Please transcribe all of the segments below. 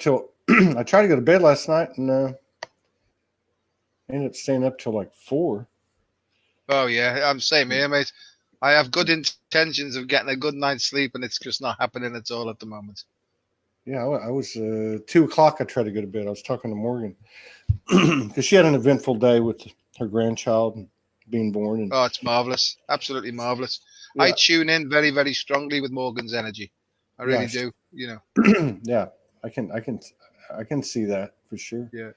till I tried to go to bed last night and ended up staying up till like 4. Oh yeah, I'm same here, mate. I have good intentions of getting a good night's sleep, and it's just not happening at all at the moment. Yeah, I was 2 o'clock. I tried to go to bed. I was talking to Morgan because she had an eventful day with her grandchild being born. And Oh, it's marvelous, absolutely marvelous. I yeah, tune in very, very strongly with Morgan's energy. I yeah, really do. You know. yeah. I can see that for sure. Yeah.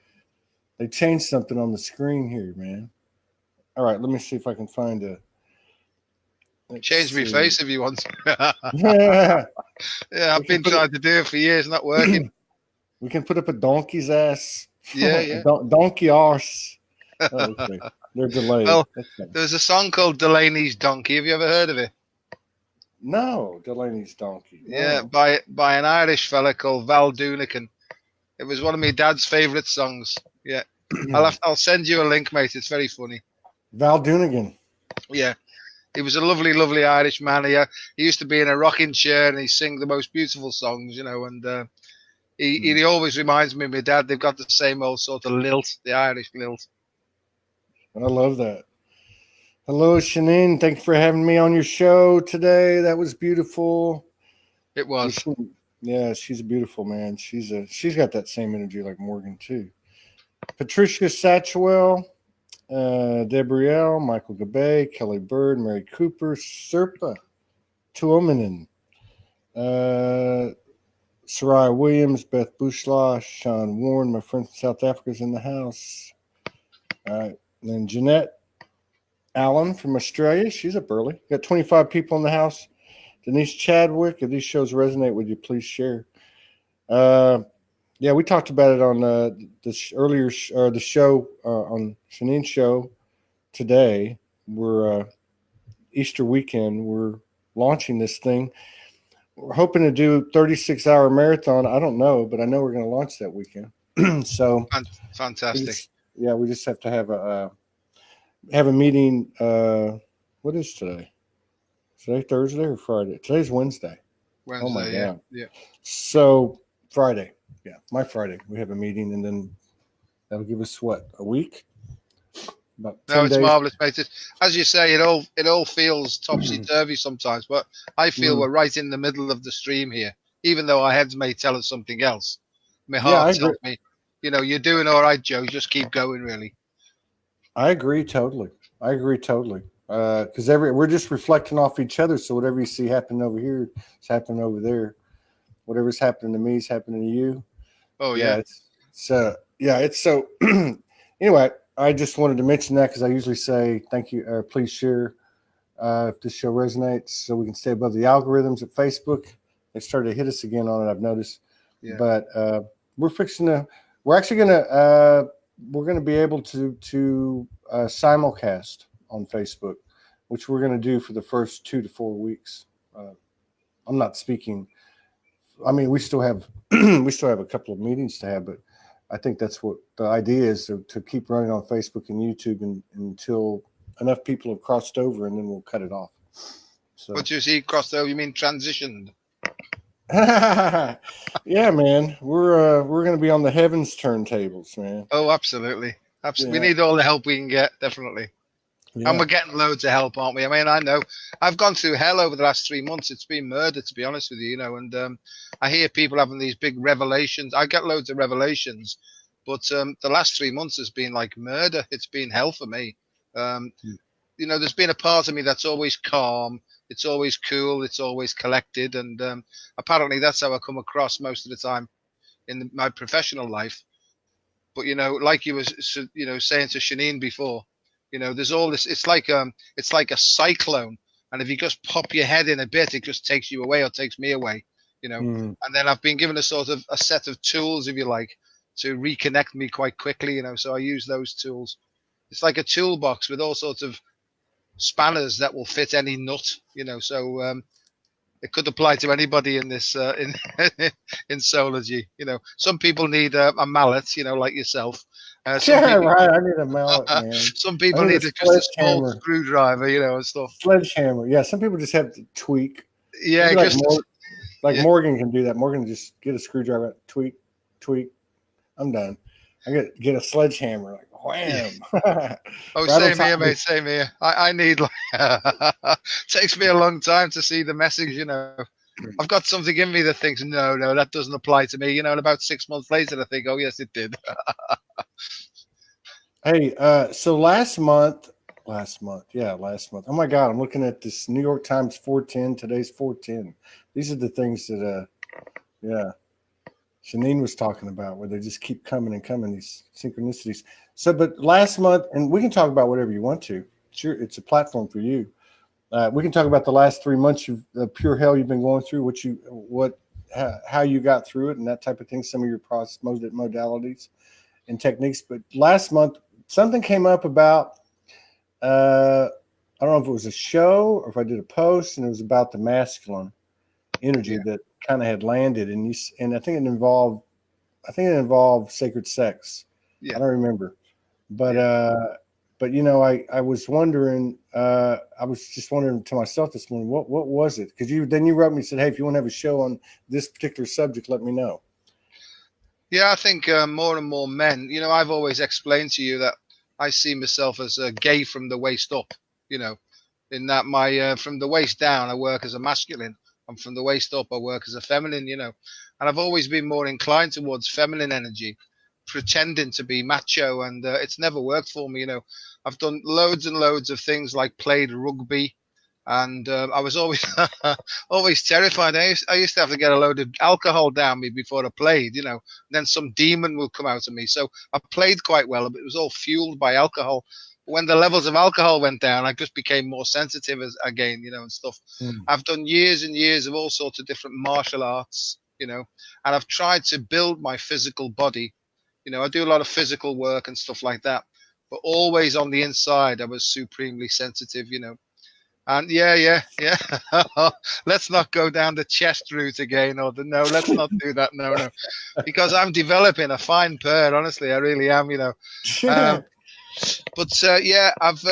They changed something on the screen here, man. All right, let me see if I can find a. Let's Change me see. face if you want. Yeah, Yeah, we I've can been put it. trying to do it for years, not working. We can put up a donkey's ass, Yeah, a yeah. donkey arse. Oh, okay. They're delayed. Well, That's fine. there's a song called Delaney's Donkey. Have you ever heard of it? No, Delaney's donkey. Yeah, No. by an Irish fella called Val Doonican. It was one of my dad's favourite songs. Yeah, I'll send you a link, mate. It's very funny. Val Doonigan. Yeah, he was a lovely, lovely Irish man. He used to be in a rocking chair and he sing the most beautiful songs, you know. And he always reminds me of my dad. They've got the same old sort of lilt, the Irish lilt. I love that. Hello, Shanine. Thank you for having me on your show today. That was beautiful. It was. Yeah, she's beautiful, man. She's got that same energy like Morgan too. Patricia Satchwell, Debrielle, Michael Gabay, Kelly Bird, Mary Cooper, Serpa Tuominen, Soraya Williams, Beth Bushlaw, Sean Warren, my friend from South Africa's in the house. All right. And then Jeanette Allen from Australia. She's up early. Got 25 people in the house. Denise Chadwick, if these shows resonate with you, please share. Yeah, we talked about it on the show on Shanine's show today. We're Easter weekend. We're launching this thing. We're hoping to do 36-hour marathon. I don't know, but I know we're going to launch that weekend. So fantastic. We just have to have a meeting. What is today? Today Thursday or Friday? Today's Wednesday. Wednesday. Oh my God. Yeah. So Friday. Yeah, my Friday. We have a meeting, and then that'll give us what, a week? About 10 it's days. marvelous, mate. As you say, it all feels topsy turvy sometimes, but I feel we're right in the middle of the stream here. Even though our heads may tell us something else, my heart tells me, you're doing all right, Joe. Just keep going, really. I agree totally. Because we're just reflecting off each other. So whatever you see happening over here is happening over there. Whatever's happening to me is happening to you. Oh yeah. It's so. Anyway, I just wanted to mention that because I usually say thank you. Please share if this show resonates, so we can stay above the algorithms at Facebook. They started to hit us again on it. I've noticed. Yeah. But we're going to be able to simulcast on Facebook, which we're going to do for the first 2 to 4 weeks. I'm not speaking. I mean, we still have a couple of meetings to have, but I think that's what the idea is, to keep running on Facebook and YouTube until enough people have crossed over, and then we'll cut it off. So, what do you see crossed over? You mean transitioned? Yeah, man. We're going to be on the heavens turntables, man. Oh, absolutely. Yeah. We need all the help we can get, definitely. Yeah. And we're getting loads of help, aren't we? I mean, I know I've gone through hell over the last 3 months. It's been murder, to be honest with you, and I hear people having these big revelations. I get loads of revelations, but the last 3 months has been like murder. It's been hell for me. There's been a part of me that's always calm. It's always cool. It's always collected. And apparently that's how I come across most of the time in my professional life. But, like you were, saying to Shanine before, there's all this. It's like a cyclone, and if you just pop your head in a bit, it just takes you away, or takes me away, And then I've been given a sort of a set of tools, if you like, to reconnect me quite quickly, So I use those tools. It's like a toolbox with all sorts of spanners that will fit any nut, So it could apply to anybody in this in Soulology. Some people need a mallet, like yourself. Right. I need a mallet, man. Some people need just a small screwdriver, and stuff. Sledgehammer. Yeah, some people just have to tweak. Yeah, Morgan can do that. Morgan just get a screwdriver, tweak. tweak. I'm done. I get a sledgehammer, like wham. Oh, Right on same top here, of mate. Same here. I need like takes me a long time to see the message. I've got something in me that thinks, no, that doesn't apply to me. And about 6 months later, I think, oh yes, it did. Hey, so last month. Oh my God, I'm looking at this New York Times 410. Today's 410. These are the things that, yeah, Shanine was talking about, where they just keep coming and coming, these synchronicities. So, but last month, and we can talk about whatever you want to. Sure, it's a platform for you. We can talk about the last 3 months of pure hell you've been going through, how you got through it, and that type of thing. Some of your process modalities and techniques. But last month, something came up about. I don't know if it was a show or if I did a post, and it was about the masculine energy that kind of had landed, and I think it involved sacred sex. Yeah. I don't remember, but I was wondering. I was just wondering to myself this morning, what was it? Because you wrote me and said, hey, if you want to have a show on this particular subject, let me know. Yeah, I think more and more men. I've always explained to you that I see myself as gay from the waist up. In that my from the waist down, I work as a masculine, and from the waist up, I work as a feminine. And I've always been more inclined towards feminine energy, pretending to be macho, and it's never worked for me. I've done loads and loads of things like played rugby, and I was always always terrified. I used to have to get a load of alcohol down me before I played. Then some demon will come out of me. So I played quite well, but it was all fueled by alcohol. When the levels of alcohol went down, I just became more sensitive again, and stuff. I've done years and years of all sorts of different martial arts, and I've tried to build my physical body. I do a lot of physical work and stuff like that, but always on the inside, I was supremely sensitive. And yeah. Let's not go down the chest route again, no, let's not do that. No, because I'm developing a fine pair. Honestly, I really am. But I've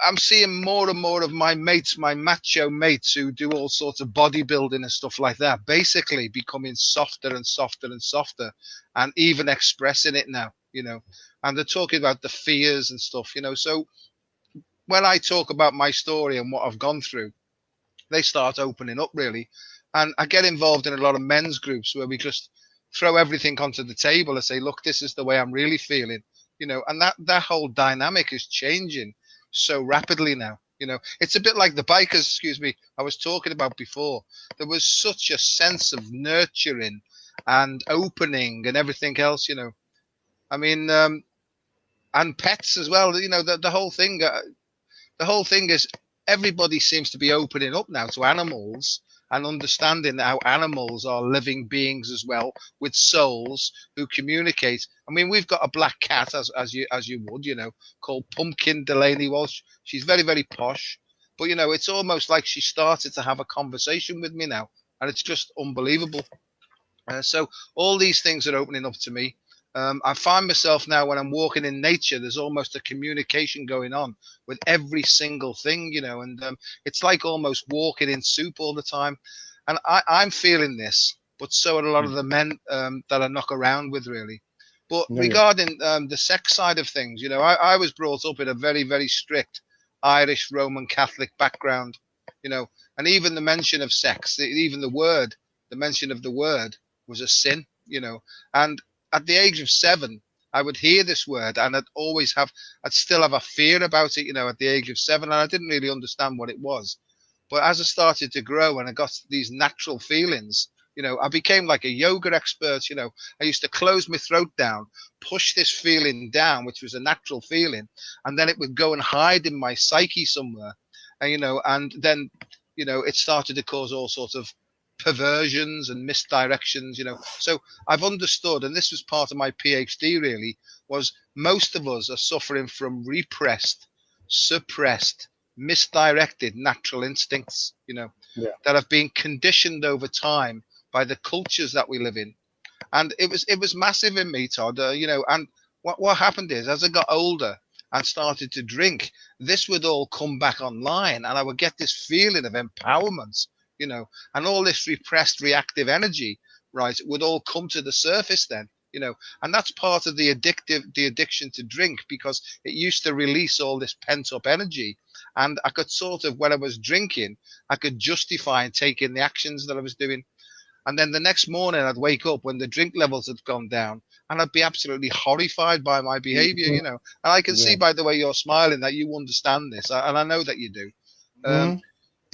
I'm seeing more and more of my mates, my macho mates who do all sorts of bodybuilding and stuff like that, basically becoming softer and softer and softer, and even expressing it now. And they're talking about the fears and stuff. So when I talk about my story and what I've gone through, they start opening up really. And I get involved in a lot of men's groups where we just throw everything onto the table and say, look, this is the way I'm really feeling, and that whole dynamic is changing so rapidly now. It's a bit like the bikers, excuse me, I was talking about before. There was such a sense of nurturing and opening and everything else, I mean, and pets as well, the whole thing. The whole thing is everybody seems to be opening up now to animals and understanding how animals are living beings as well, with souls who communicate. I mean, we've got a black cat, as you would, called Pumpkin Delaney Walsh. She's very, very posh, but it's almost like she started to have a conversation with me now, and it's just unbelievable. So all these things are opening up to me. I find myself now when I'm walking in nature, there's almost a communication going on with every single thing, and it's like almost walking in soup all the time. And I'm feeling this, but so are a lot of the men that I knock around with, really. But regarding the sex side of things, I was brought up in a very, very strict Irish Roman Catholic background, and even the mention of sex, even the mention of the word was a sin, and at the age of 7, I would hear this word and I'd still have a fear about it, at the age of 7. And I didn't really understand what it was. But as I started to grow and I got these natural feelings, I became like a yoga expert. I used to close my throat down, push this feeling down, which was a natural feeling. And then it would go and hide in my psyche somewhere. And then, it started to cause all sorts of perversions and misdirections. So I've understood, and this was part of my PhD really, was most of us are suffering from repressed, suppressed, misdirected natural instincts, that have been conditioned over time by the cultures that we live in. And it was massive in me, Todd, and what happened is, as I got older and started to drink, this would all come back online, and I would get this feeling of empowerment, and all this repressed reactive energy right, would all come to the surface then, and that's part of the addiction to drink, because it used to release all this pent up energy. And I could sort of, when I was drinking, I could justify taking the actions that I was doing. And then the next morning I'd wake up when the drink levels had gone down, and I'd be absolutely horrified by my behavior, And I can see by the way you're smiling that you understand this, and I know that you do. But,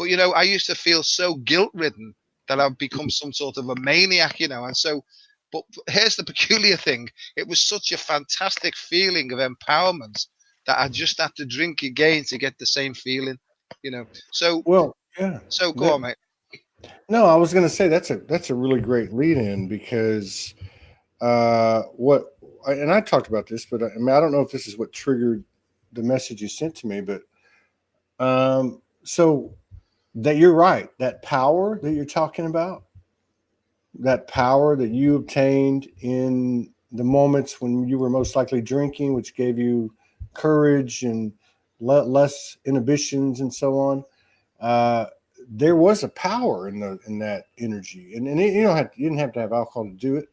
I used to feel so guilt ridden that I've become some sort of a maniac, And so, but here's the peculiar thing. It was such a fantastic feeling of empowerment that I just had to drink again to get the same feeling, So, well, yeah. So go on, mate. No, I was going to say that's a really great lead in, because and I talked about this, but I mean, I don't know if this is what triggered the message you sent to me, but so that you're right, that power that you're talking about, that power that you obtained in the moments when you were most likely drinking, which gave you courage and less inhibitions and so on. There was a power in that energy, and you didn't have to have alcohol to do it.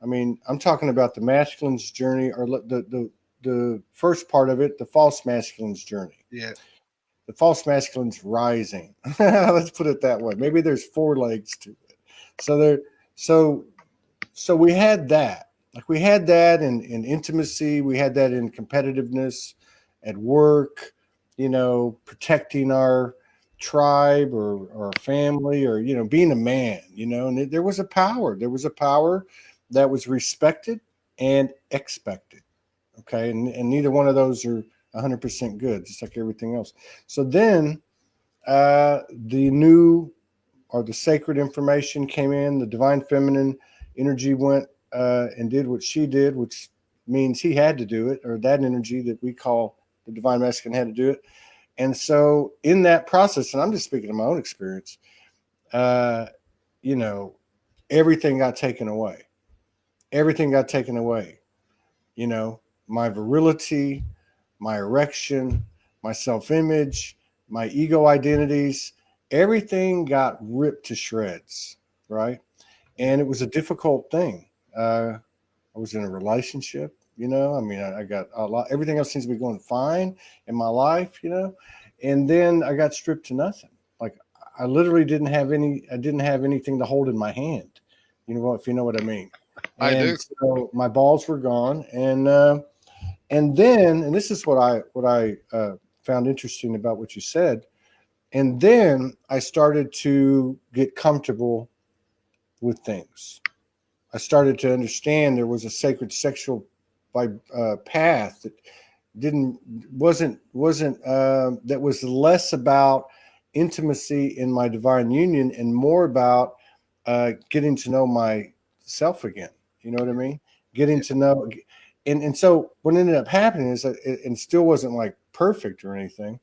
I mean, I'm talking about the masculine's journey, or the first part of it, the false masculine's journey. Yeah. The false masculine's rising. Let's put it that way. Maybe there's 4 legs to it. So we had that. Like, we had that in intimacy. We had that in competitiveness at work, protecting our tribe or our family, or, being a man, and there was a power. There was a power that was respected and expected. Okay. And neither one of those are 100% good, just like everything else. So then the new, or the sacred information came in, the divine feminine energy went and did what she did, which means he had to do it, or that energy that we call the divine masculine had to do it. And so in that process, and I'm just speaking of my own experience, everything got taken away. Everything got taken away. My virility, my erection, my self-image, my ego identities, everything got ripped to shreds, right? And it was a difficult thing. I was in a relationship, I got a lot, everything else seems to be going fine in my life, and then I got stripped to nothing. Like, I literally didn't have anything to hold in my hand, if you know what I mean. I do. So my balls were gone. And then, and this is what I found interesting about what you said. And then I started to get comfortable with things. I started to understand there was a sacred sexual path that wasn't that was less about intimacy in my divine union and more about getting to know myself again. You know what I mean? Getting to know, and so what ended up happening is that it still wasn't like perfect or anything,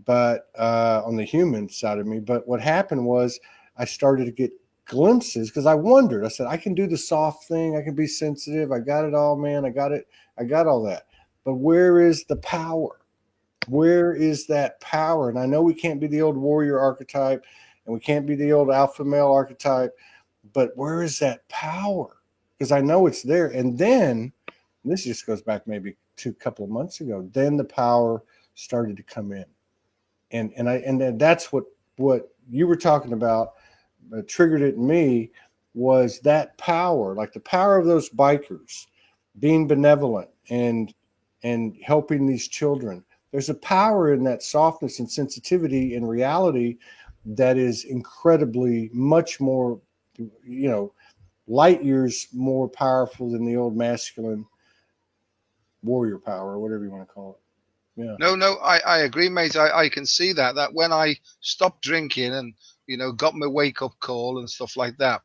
but on the human side of me. But what happened was I started to get glimpses, because I wondered. I said, I can do the soft thing. I can be sensitive. I got it all, man. I got it. I got all that. But where is the power? Where is that power? And I know we can't be the old warrior archetype, and we can't be the old alpha male archetype, but where is that power? Because I know it's there. And then, and this just goes back maybe to a couple of months ago, then the power started to come in. And then that's what you were talking about, triggered it in me, was that power, like the power of those bikers being benevolent and helping these children. There's a power in that softness and sensitivity and reality that is incredibly much more, light years more powerful than the old masculine warrior power, or whatever you want to call it. Yeah. No, I agree, mate. I can see that when I stopped drinking and, got my wake up call and stuff like that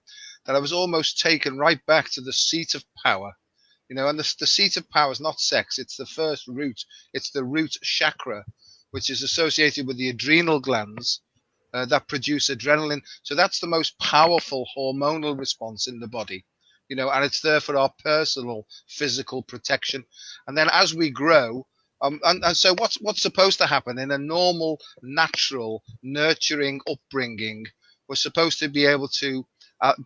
I was almost taken right back to the seat of power, and the seat of power is not sex. It's the first root. It's the root chakra, which is associated with the adrenal glands that produce adrenaline. So that's the most powerful hormonal response in the body, and it's there for our personal physical protection. And then as we grow, and so what's supposed to happen in a normal, natural, nurturing upbringing? We're supposed to be able to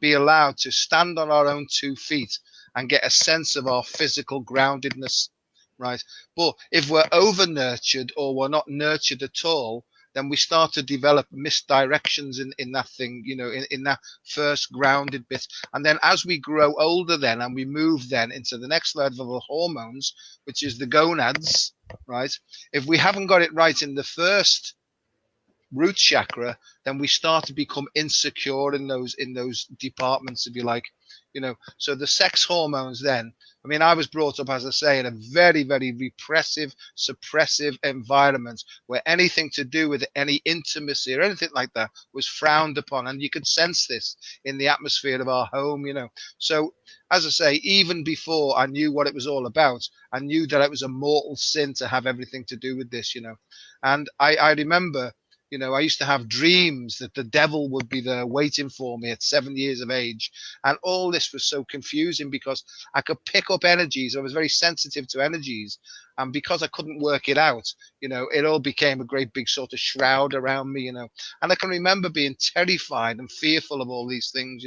be allowed to stand on our own 2 feet and get a sense of our physical groundedness, right? But if we're over nurtured or we're not nurtured at all, then we start to develop misdirections in that thing, in that first grounded bit. And then as we grow older then, and we move then into the next level of hormones, which is the gonads, right? If we haven't got it right in the first root chakra, then we start to become insecure in those departments, if you like. So the sex hormones then, I mean, I was brought up, as I say, in a very, very repressive, suppressive environment where anything to do with any intimacy or anything like that was frowned upon. And you could sense this in the atmosphere of our home, So, as I say, even before I knew what it was all about, I knew that it was a mortal sin to have everything to do with this, And I remember, I used to have dreams that the devil would be there waiting for me at 7 years of age. And all this was so confusing because I could pick up energies. I was very sensitive to energies. And because I couldn't work it out, it all became a great big sort of shroud around me, And I can remember being terrified and fearful of all these things,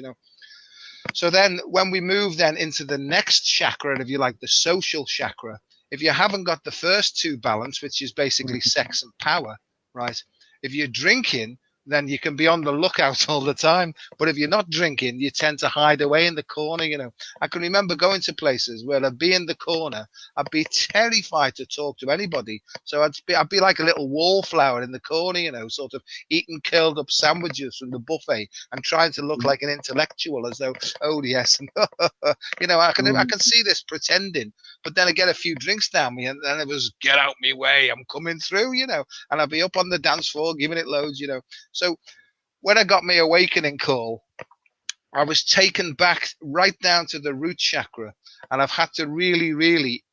So then when we move then into the next chakra, if you like, the social chakra, if you haven't got the first 2 balanced, which is basically sex and power, right? If you're drinking, then you can be on the lookout all the time. But if you're not drinking, you tend to hide away in the corner, I can remember going to places where I'd be in the corner. I'd be terrified to talk to anybody. So I'd be like a little wallflower in the corner, sort of eating curled up sandwiches from the buffet and trying to look like an intellectual, as though, oh yes, I can see this pretending. But then I get a few drinks down me, and then it was, get out me way, I'm coming through, and I'd be up on the dance floor giving it loads, So when I got my awakening call, I was taken back right down to the root chakra, and I've had to really, really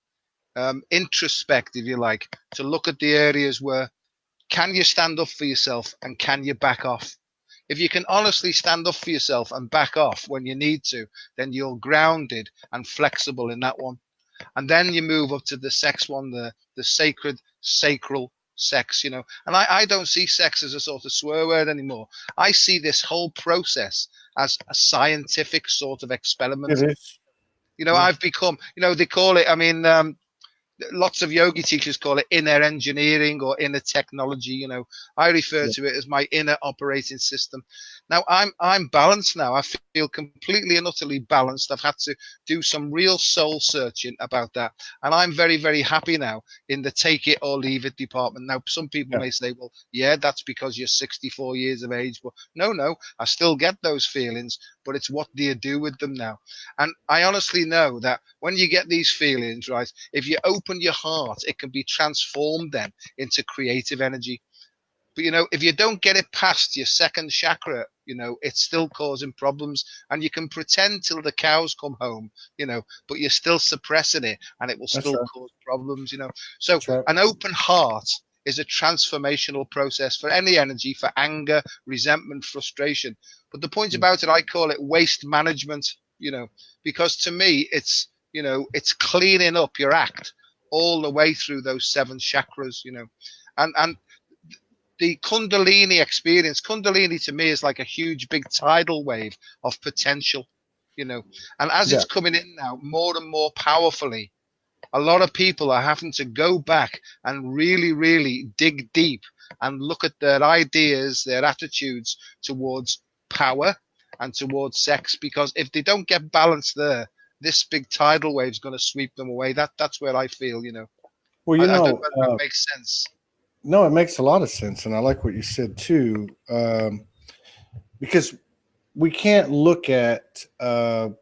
introspect, if you like, to look at the areas where can you stand up for yourself and can you back off? If you can honestly stand up for yourself and back off when you need to, then you're grounded and flexible in that one. And then you move up to the sex one, the sacred, sacral sex, And I don't see sex as a sort of swear word anymore. I see this whole process as a scientific sort of experiment. It is. I've become, they call it, I mean, lots of yogi teachers call it inner engineering or inner technology. I refer to it as my inner operating system. Now I'm balanced now. I feel completely and utterly balanced. I've had to do some real soul searching about that, and I'm very, very happy now in the take it or leave it department. Now some people may say, well, yeah, that's because you're 64 years of age. But no, I still get those feelings, but it's what do you do with them now? And I honestly know that when you get these feelings, right, if you open your heart, it can be transformed then into creative energy. But if you don't get it past your second chakra, it's still causing problems. And you can pretend till the cows come home, but you're still suppressing it, and it will still cause problems. So an open heart is a transformational process for any energy, for anger, resentment, frustration. But the point about it, I call it waste management, because to me it's cleaning up your act all the way through those 7 chakras, and the Kundalini experience. Kundalini to me is like a huge big tidal wave of potential, and as it's coming in now more and more powerfully, a lot of people are having to go back and really, really dig deep and look at their ideas, their attitudes towards power and towards sex, because if they don't get balance there, this big tidal wave is going to sweep them away. That's where I feel, Well, I don't know whether that makes sense. No, it makes a lot of sense, and I like what you said too, because we can't look at ourselves.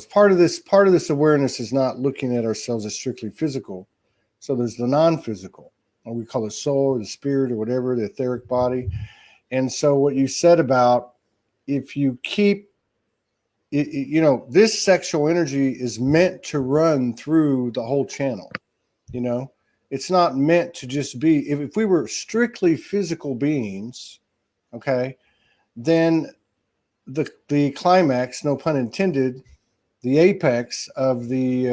Part of this awareness is not looking at ourselves as strictly physical. So there's the non-physical, or we call it soul or the spirit or whatever, the etheric body. And so what you said about if you keep this sexual energy is meant to run through the whole channel. It's not meant to just be, if we were strictly physical beings, okay, then the climax, no pun intended, the apex of the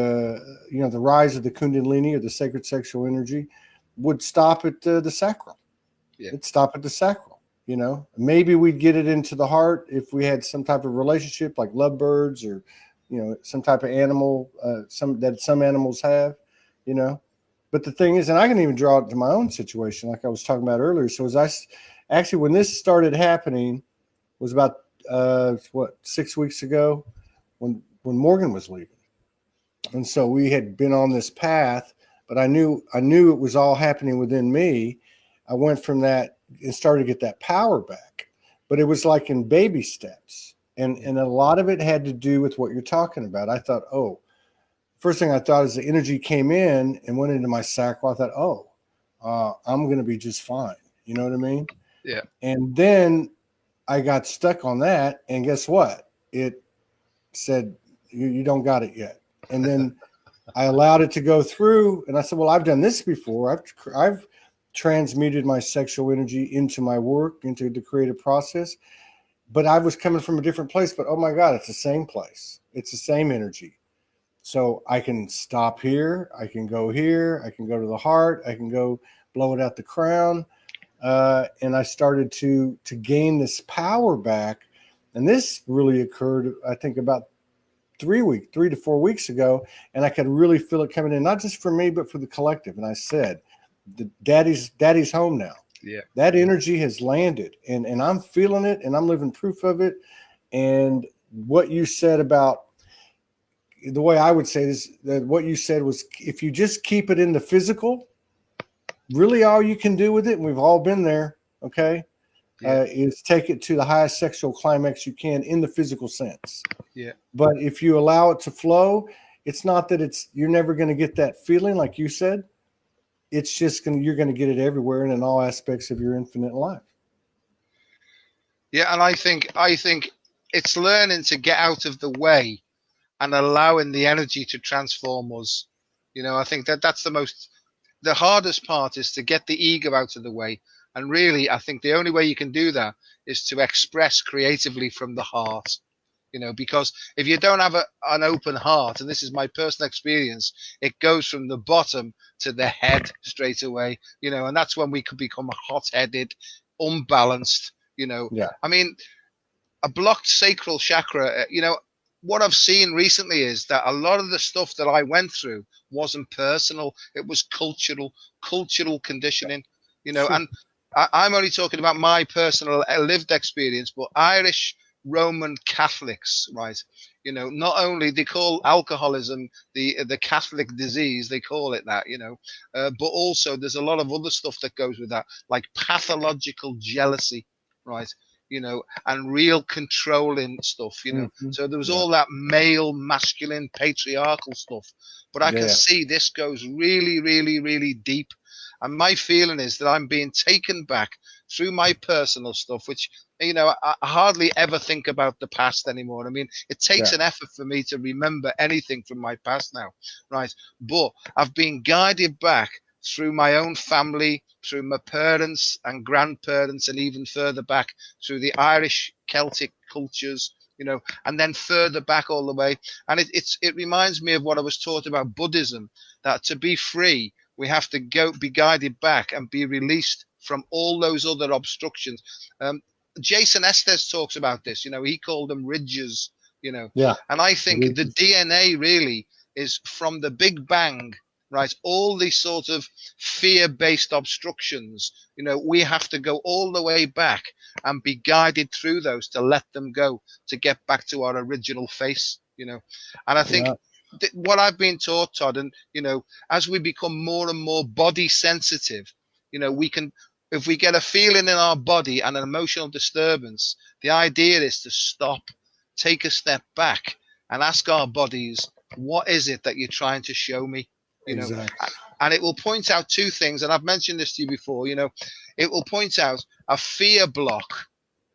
the rise of the Kundalini or the sacred sexual energy would stop at the sacral. It'd stop at the sacral. Maybe we'd get it into the heart if we had some type of relationship like lovebirds or, some type of animal, some animals have, but the thing is, and I can even draw it to my own situation, like I was talking about earlier. So actually, when this started happening was about, 6 weeks ago when Morgan was leaving. And so we had been on this path, but I knew it was all happening within me. I went from that and started to get that power back, but it was like in baby steps. And a lot of it had to do with what you're talking about. I thought, first thing I thought is the energy came in and went into my sacral. I thought, I'm going to be just fine. You know what I mean? Yeah. And then I got stuck on that. And guess what? It said, you don't got it yet. And then I allowed it to go through. And I said, well, I've done this before. I've transmuted my sexual energy into my work, into the creative process. But I was coming from a different place. But, oh, my God, it's the same place. It's the same energy. So I can stop here. I can go here. I can go to the heart. I can go blow it out the crown. And I started to gain this power back. And this really occurred, I think, about 3 to 4 weeks ago. And I could really feel it coming in, not just for me, but for the collective. And I said, daddy's home now. Yeah. That energy has landed and I'm feeling it and I'm living proof of it. And what you said about, the way I would say this, that what you said was, if you just keep it in the physical, really all you can do with it, and we've all been there, okay, is take it to the highest sexual climax you can in the physical sense. Yeah. But if you allow it to flow, it's not that you're never going to get that feeling like you said. It's just you're going to get it everywhere and in all aspects of your infinite life. Yeah, and I think it's learning to get out of the way and allowing the energy to transform us. I think that's the hardest part, is to get the ego out of the way. And really, I think the only way you can do that is to express creatively from the heart. Because if you don't have an open heart, and this is my personal experience, it goes from the bottom to the head straight away, and that's when we could become hot-headed, unbalanced, Yeah. I mean, a blocked sacral chakra, what I've seen recently is that a lot of the stuff that I went through wasn't personal. It was cultural conditioning, Sure. And I'm only talking about my personal lived experience, but Irish Roman Catholics, right? Not only they call alcoholism the Catholic disease, they call it that, but also there's a lot of other stuff that goes with that, like pathological jealousy, right? And real controlling stuff, Mm-hmm. So there was all that male, masculine, patriarchal stuff. But I can see this goes really, really, really deep. And my feeling is that I'm being taken back through my personal stuff, which, I hardly ever think about the past anymore. I mean, it takes an effort for me to remember anything from my past now, right? But I've been guided back through my own family, through my parents and grandparents, and even further back through the Irish Celtic cultures, and then further back all the way. And it reminds me of what I was taught about Buddhism, that to be free, we have to be guided back and be released from all those other obstructions. Jason Estes talks about this, he called them ridges, and I think the DNA really is from the Big Bang, right? All these sort of fear-based obstructions, we have to go all the way back and be guided through those to let them go, to get back to our original face, and I think what I've been taught, Todd, and, as we become more and more body sensitive, we can, if we get a feeling in our body and an emotional disturbance, the idea is to stop, take a step back and ask our bodies, what is it that you're trying to show me? Exactly. And it will point out two things. And I've mentioned this to you before, it will point out a fear block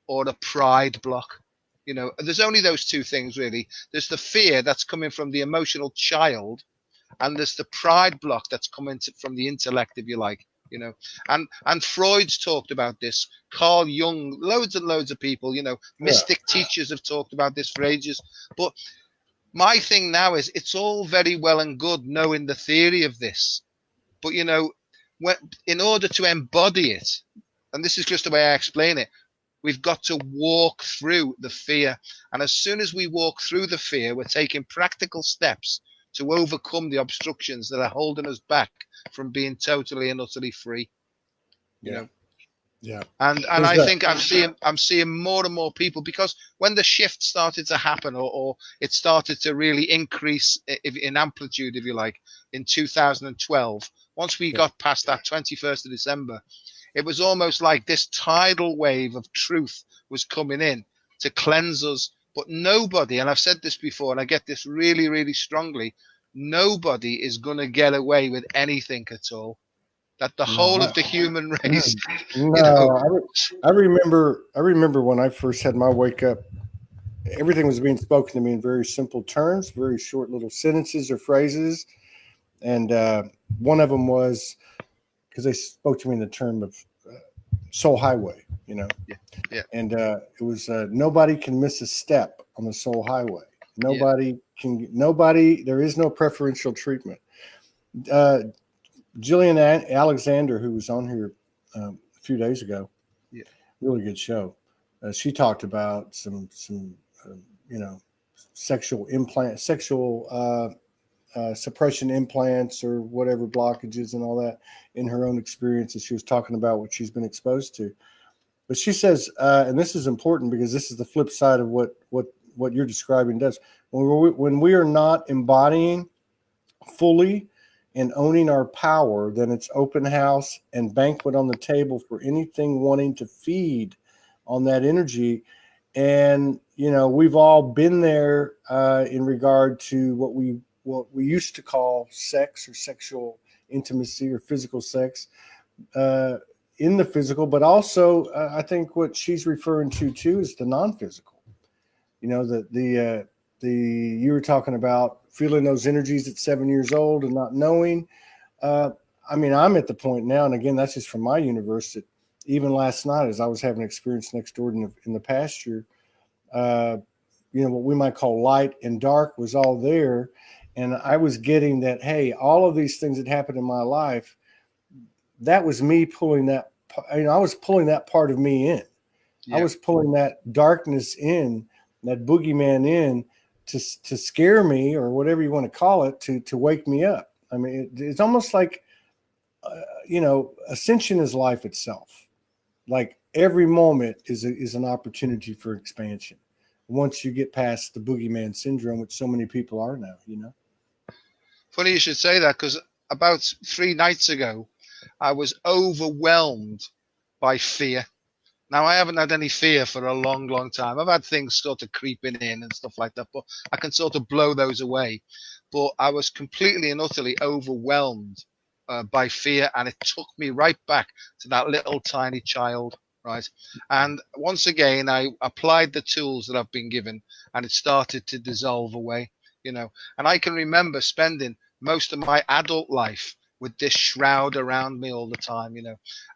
or a pride block. There's only those two things, really. There's the fear that's coming from the emotional child, and there's the pride block that's coming from the intellect, if you like. And Freud's talked about this. Carl Jung, loads and loads of people, mystic teachers have talked about this for ages. But my thing now is, it's all very well and good knowing the theory of this, but in order to embody it, and this is just the way I explain it, We've got to walk through the fear. And as soon as we walk through the fear, we're taking practical steps to overcome the obstructions that are holding us back from being totally and utterly free. You know. Yeah. And I think I'm seeing more and more people, because when the shift started to happen, or it started to really increase in amplitude, if you like, in 2012, once we got past that 21st of December, it was almost like this tidal wave of truth was coming in to cleanse us. But nobody, and I've said this before, and I get this really, really strongly, nobody is going to get away with anything at all. That the whole of the human race, I remember when I first had my wake up, everything was being spoken to me in very simple terms, very short little sentences or phrases. And one of them was, because they spoke to me in the term of soul highway, you know. Yeah. And it was nobody can miss a step on the soul highway. Nobody, there is no preferential treatment. Jillian Alexander, who was on here a few days ago, really good show. She talked about some sexual suppression implants or whatever blockages and all that in her own experience. And she was talking about what she's been exposed to. But she says, and this is important because this is the flip side of what you're describing does. When we are not embodying fully and owning our power, then it's open house and banquet on the table for anything wanting to feed on that energy. And, we've all been there in regard to what we used to call sex or sexual intimacy or physical sex in the physical, but also I think what she's referring to too is the non-physical. You were talking about feeling those energies at 7 years old and not knowing. I'm at the point now, and again, that's just from my universe, that even last night, as I was having an experience next door in the pasture, what we might call light and dark was all there. And I was getting that, hey, all of these things that happened in my life, that was me pulling that, I was pulling that part of me in. Yeah. I was pulling that darkness in, that boogeyman in to scare me, or whatever you want to call it, to wake me up. I mean, it's almost like, ascension is life itself. Like every moment is an opportunity for expansion. Once you get past the boogeyman syndrome, which so many people are now, Funny you should say that, because about 3 nights ago, I was overwhelmed by fear. Now, I haven't had any fear for a long, long time. I've had things sort of creeping in and stuff like that, but I can sort of blow those away. But I was completely and utterly overwhelmed by fear, and it took me right back to that little tiny child, right? And once again, I applied the tools that I've been given, and it started to dissolve away, And I can remember spending most of my adult life with this shroud around me all the time,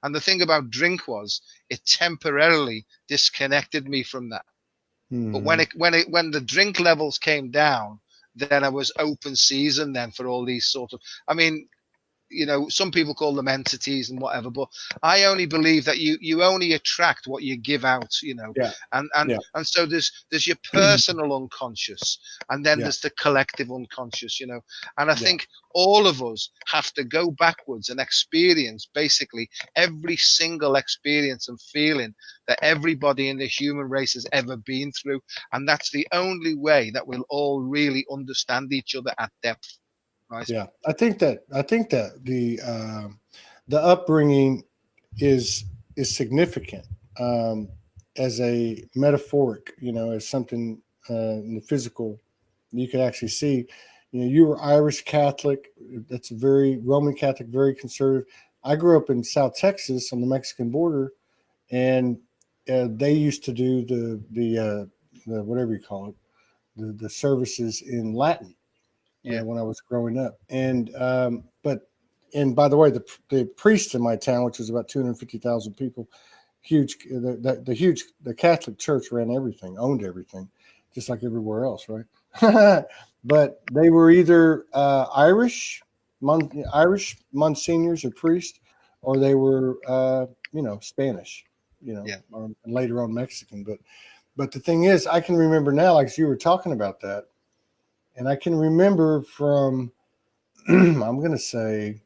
And the thing about drink was it temporarily disconnected me from that. Mm. But when the drink levels came down, then I was open season then for all these sort of, some people call them entities and whatever, but I only believe that you only attract what you give out, and so there's your personal unconscious, and then there's the collective unconscious, and I think all of us have to go backwards and experience basically every single experience and feeling that everybody in the human race has ever been through, and that's the only way that we'll all really understand each other at depth. Right. Yeah, I think that the upbringing is significant as a metaphoric, as something in the physical you could actually see. You were Irish Catholic. That's very Roman Catholic, very conservative. I grew up in South Texas on the Mexican border, and they used to do the whatever you call it, the services in Latin. When I was growing up, and by the way, the priest in my town, which was about 250,000 people, huge. The Catholic Church ran everything, owned everything, just like everywhere else, right? But they were either Irish monsignors or priests, or they were Spanish. or later on Mexican. But the thing is, I can remember now, like you were talking about that, and I can remember from, I'm going to say,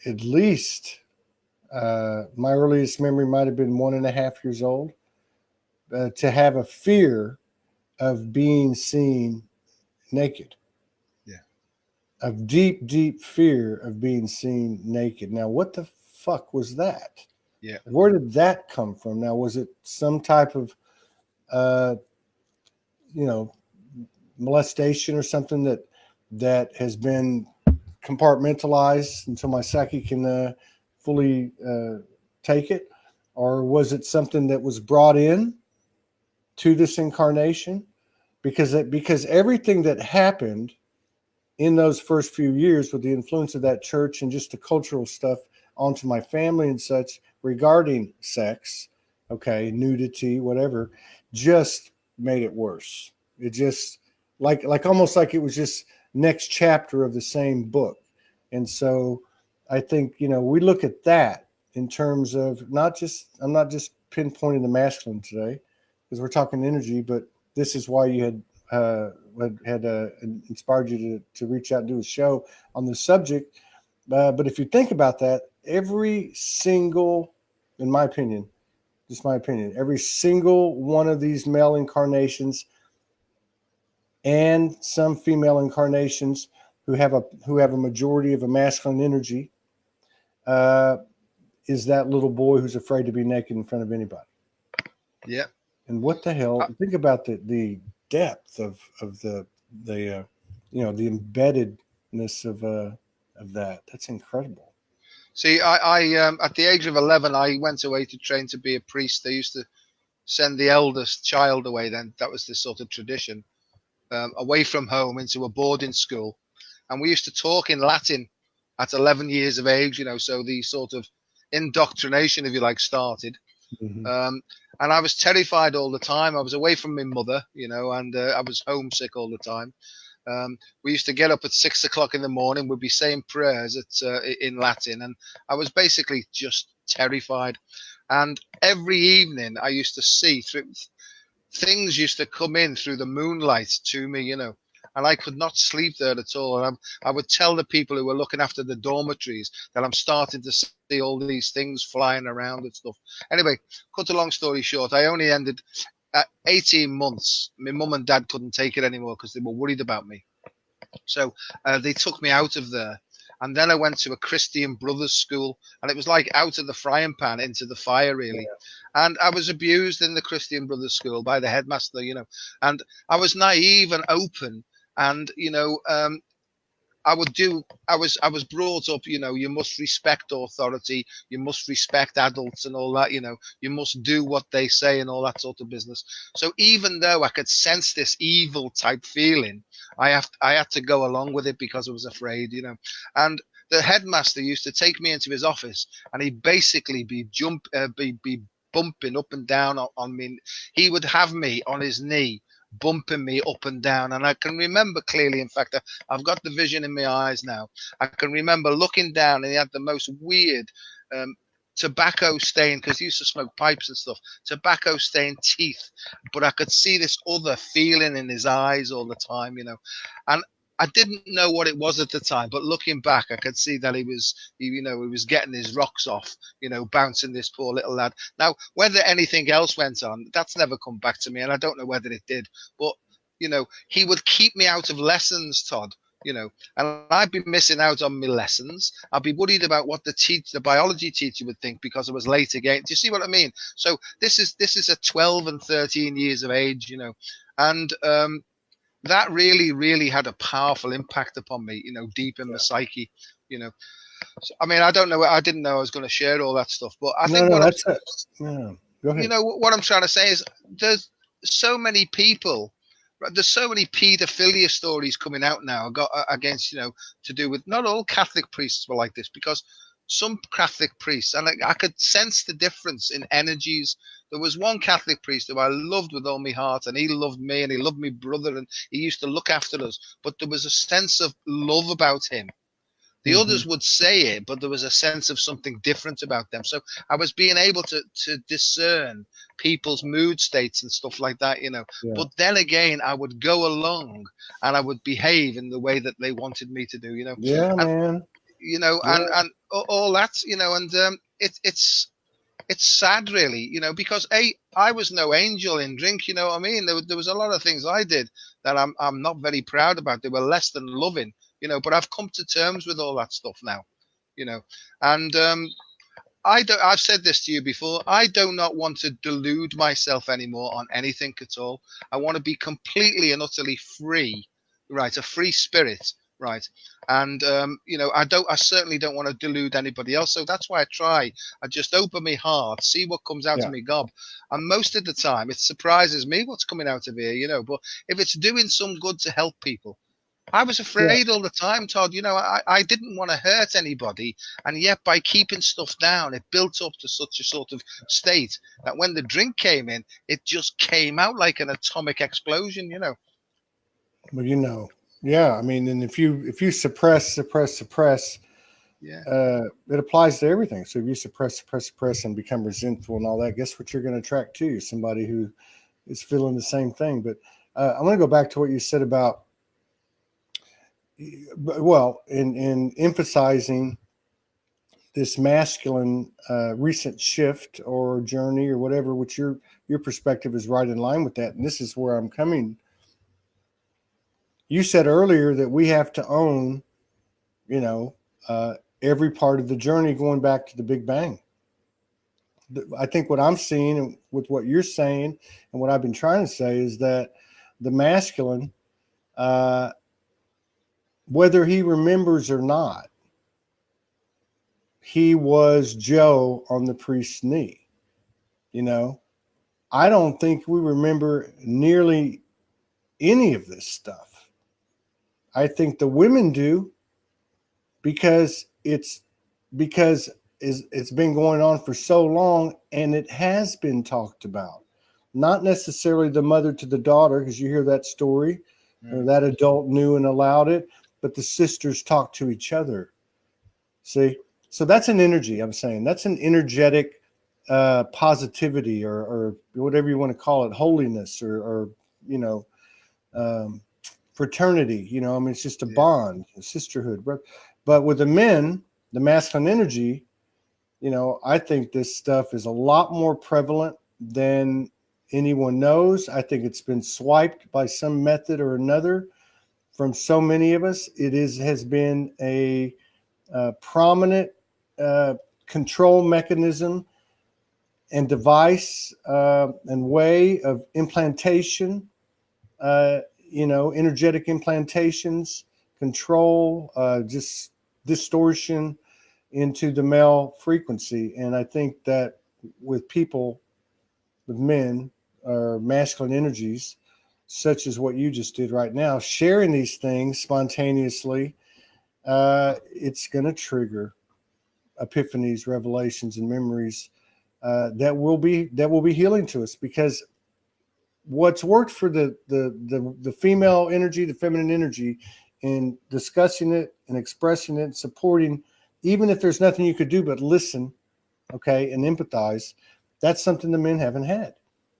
at least my earliest memory might have been 1.5 years old, to have a fear of being seen naked. Yeah. A deep, deep fear of being seen naked. Now, what the fuck was that? Yeah. Where did that come from? Now, was it some type of, molestation or something that has been compartmentalized until my psyche can fully take it? Or was it something that was brought in to this incarnation? Because everything that happened in those first few years with the influence of that church and just the cultural stuff onto my family and such regarding sex, nudity, whatever, just made it worse. It just like almost like it was just next chapter of the same book. And so I think, we look at that in terms of I'm not just pinpointing the masculine today because we're talking energy, but this is why you had inspired you to reach out and do a show on this subject. But if you think about that, every single, in my opinion, just my opinion, every single one of these male incarnations and some female incarnations who have a majority of a masculine energy is that little boy who's afraid to be naked in front of anybody. Yeah. And what the hell? Think about the depth of the embeddedness of that. That's incredible. See, I at the age of 11, I went away to train to be a priest. They used to send the eldest child away. Then that was the sort of tradition, away from home into a boarding school, and we used to talk in Latin at 11 years of age. So the sort of indoctrination, if you like, started. Mm-hmm. And I was terrified all the time. I was away from my mother, and I was homesick all the time. We used to get up at 6 o'clock in the morning. We'd be saying prayers in Latin, and I was basically just terrified. And every evening, I used to see things used to come in through the moonlight to me, and I could not sleep there at all. And I would tell the people who were looking after the dormitories that I'm starting to see all these things flying around and stuff. Anyway, cut a long story short, I only ended at 18 months. My mum and dad couldn't take it anymore because they were worried about me. So they took me out of there. And then I went to a Christian Brothers school, and it was like out of the frying pan into the fire, really. Yeah. And I was abused in the Christian Brothers school by the headmaster, and I was naive and open. And, I was brought up, you must respect authority, you must respect adults and all that, you must do what they say and all that sort of business. So even though I could sense this evil type feeling, I had to go along with it because I was afraid, and the headmaster used to take me into his office, and he'd basically be bumping up and down on me. He would have me on his knee, bumping me up and down. And I can remember clearly, in fact, I've got the vision in my eyes now. I can remember looking down, and he had the most weird tobacco stain, because he used to smoke pipes and stuff, tobacco stained teeth. But I could see this other feeling in his eyes all the time, and I didn't know what it was at the time, but looking back, I could see that he was getting his rocks off, bouncing this poor little lad. Now, whether anything else went on, that's never come back to me, and I don't know whether it did. But, he would keep me out of lessons, Todd, and I'd be missing out on my lessons. I'd be worried about what the biology teacher would think because I was late again. Do you see what I mean? So this is at 12 and 13 years of age, and that really, really had a powerful impact upon me, deep in my psyche, So, I mean, I don't know. I didn't know I was going to share all that stuff, but I think Go ahead. What I'm trying to say is there's so many people, there's so many paedophilia stories coming out now against, to do with, not all Catholic priests were like this, because some Catholic priests, and I could sense the difference in energies. There was one Catholic priest who I loved with all my heart, and he loved me, and he loved my brother, and he used to look after us. But there was a sense of love about him The others would say it, but there was a sense of something different about them. So I was being able to discern people's mood states and stuff like that, Yeah. But then again, I would go along and I would behave in the way that they wanted me to do, Yeah, and, man. And all that, and it's sad, really, because I was no angel in drink, you know what I mean? There was a lot of things I did that I'm not very proud about. They were less than loving, but I've come to terms with all that stuff now, and I've said this to you before. I do not want to delude myself anymore on anything at all. I want to be completely and utterly free, right? A free spirit, right? And I certainly don't want to delude anybody else. So that's why I just open my heart, see what comes out of me gob. And most of the time, it surprises me what's coming out of here, But if it's doing some good to help people, I was afraid all the time, Todd. I didn't want to hurt anybody. And yet, by keeping stuff down, it built up to such a sort of state that when the drink came in, it just came out like an atomic explosion, Well, yeah. I mean, and if you suppress, it applies to everything. So if you suppress, and become resentful and all that, guess what you're going to attract to you? Somebody who is feeling the same thing. But I want to go back to what you said about, well, in emphasizing this masculine recent shift or journey or whatever, which your perspective is right in line with that. And this is where I'm coming. You said earlier that we have to own, every part of the journey going back to the Big Bang. I think what I'm seeing with what you're saying and what I've been trying to say is that the masculine, whether he remembers or not, he was Joe on the priest's knee. I don't think we remember nearly any of this stuff. I think the women do, because it's been going on for so long and it has been talked about. Not necessarily the mother to the daughter, because you hear that story, or that adult knew and allowed it, but the sisters talk to each other. See? So that's an energy, I'm saying. That's an energetic positivity or whatever you want to call it, holiness or fraternity. I mean, it's just a bond, a sisterhood. But with the men, the masculine energy, I think this stuff is a lot more prevalent than anyone knows. I think it's been swiped by some method or another from so many of us. It has been a prominent control mechanism and device and way of implantation, energetic implantations, control, just distortion into the male frequency. And I think that with men or masculine energies, such as what you just did right now, sharing these things spontaneously, it's going to trigger epiphanies, revelations, and memories that will be healing to us. Because what's worked for the female energy, the feminine energy, in discussing it and expressing it and supporting, even if there's nothing you could do but listen, okay, and empathize, that's something the men haven't had.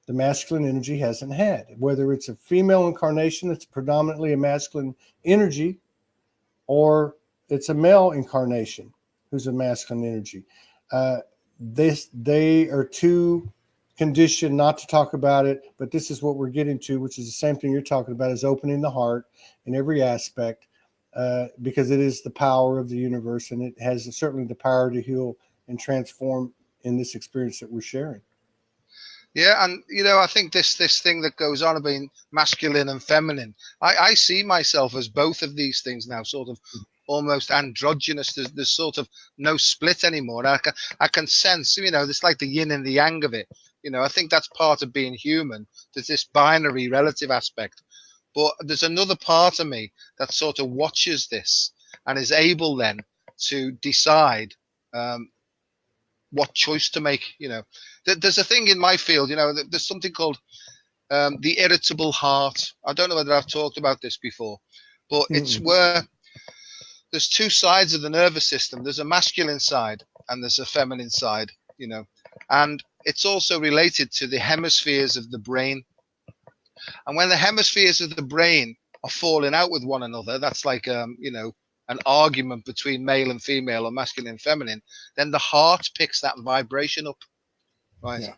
The masculine energy hasn't had. Whether it's a female incarnation that's predominantly a masculine energy, or it's a male incarnation who's a masculine energy. They are too conditioned not to talk about it, but this is what we're getting to, which is the same thing you're talking about, is opening the heart in every aspect, because it is the power of the universe, and it has certainly the power to heal and transform in this experience that we're sharing. Yeah, and I think this thing that goes on about masculine and feminine, I see myself as both of these things now, sort of almost androgynous. There's sort of no split anymore. I can sense, it's like the yin and the yang of it. I think that's part of being human. There's this binary relative aspect. But there's another part of me that sort of watches this and is able then to decide what choice to make. There's a thing in my field, there's something called the irritable heart. I don't know whether I've talked about this before, but it's where there's two sides of the nervous system. There's a masculine side and there's a feminine side, you know, and it's also related to the hemispheres of the brain. And when the hemispheres of the brain are falling out with one another, that's like, you know, an argument between male and female or masculine and feminine, then the heart picks that vibration up, right? Yeah.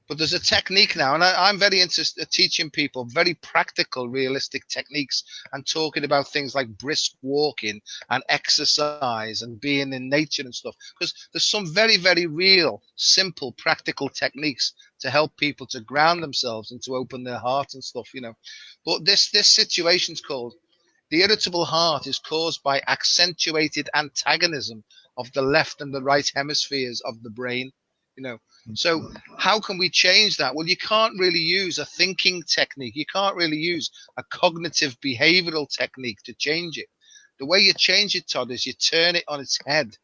But there's a technique now, and I'm very into teaching people very practical, realistic techniques and talking about things like brisk walking and exercise and being in nature and stuff. Because there's some very, very real, simple, practical techniques to help people to ground themselves and to open their heart and stuff, you know. But this situation's called the irritable heart is caused by accentuated antagonism of the left and the right hemispheres of the brain, you know. So how can we change that? Well, you can't really use a thinking technique. You can't really use a cognitive behavioral technique to change it. The way you change it, Todd, is you turn it on its head